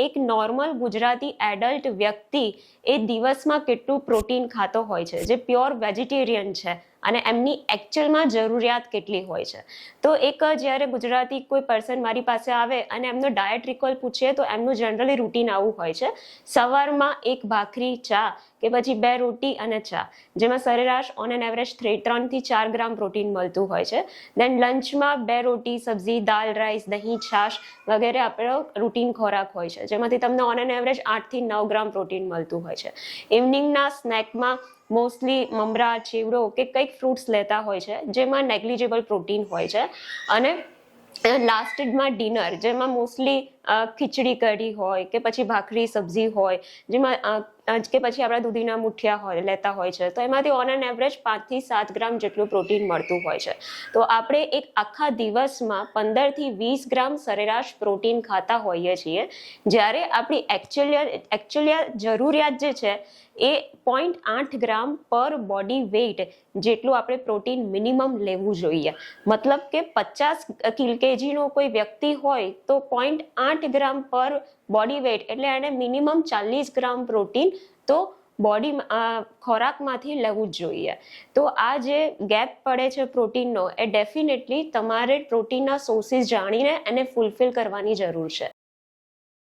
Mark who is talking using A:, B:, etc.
A: એક normal Gujarati adult વ્યક્તિ એ દિવસમાં કેટલું પ્રોટીન ખાતો હોય છે, જે પ્યોર વેજીટેરિયન છે, અને એમની એકચ્યુઅલમાં જરૂરિયાત કેટલી હોય છે. તો એક જ્યારે ગુજરાતી કોઈ પર્સન મારી પાસે આવે અને એમનો ડાયટ રિકોલ પૂછીએ તો એમનું જનરલી રૂટીન આવું હોય છે. સવારમાં એક ભાખરી, ચા કે પછી 2 રોટી અને ચા, જેમાં સરેરાશ ઓન એન એવરેજ 3 થી 4 ગ્રામ પ્રોટીન મળતું હોય છે. દેન લંચમાં 2 રોટી, સબ્જી, દાલ, રાઈસ, દહીં, છાશ વગેરે આપણો રૂટીન ખોરાક હોય છે, જેમાંથી તમને ઓન એન એવરેજ 8 થી 9 ગ્રામ પ્રોટીન મળતું હોય છે. ઇવનિંગના સ્નેકમાં મોસ્ટલી મમરા, ચેવડો કે કંઈક ફ્રૂટ્સ લેતા હોય છે, જેમાં નેગ્લિજેબલ પ્રોટીન હોય છે. અને લાસ્ટેડમાં ડિનર, જેમાં મોસ્ટલી ખીચડી કઢી હોય કે પછી ભાખરી સબ્જી હોય, જેમાં કે પછી આપણા દૂધીના મુઠિયા હોય લેતા હોય છે, તો એમાંથી ઓન એન એવરેજ 5 થી 7 ગ્રામ જેટલું પ્રોટીન મળતું હોય છે. તો આપણે એક આખા દિવસમાં 15 થી 20 ગ્રામ સરેરાશ પ્રોટીન ખાતા હોઈએ છીએ, જ્યારે આપણી એકચ્યુઅલી જરૂરિયાત જે છે એ 0.8 ગ્રામ પર બોડી વેઇટ જેટલું આપણે પ્રોટીન મિનિમમ લેવું જોઈએ. મતલબ કે 50 kg કોઈ વ્યક્તિ હોય તો 0.8 ગ્રામ પર બોડી વેઇટ એટલે એને મિનિમમ 40 ગ્રામ પ્રોટીન તો બોડી ખોરાકમાંથી લેવું જ જોઈએ. તો આ જે ગેપ પડે છે પ્રોટીનનો, એ ડેફિનેટલી તમારે પ્રોટીનના સોર્સિસ જાણીને એને ફૂલફિલ કરવાની જરૂર છે.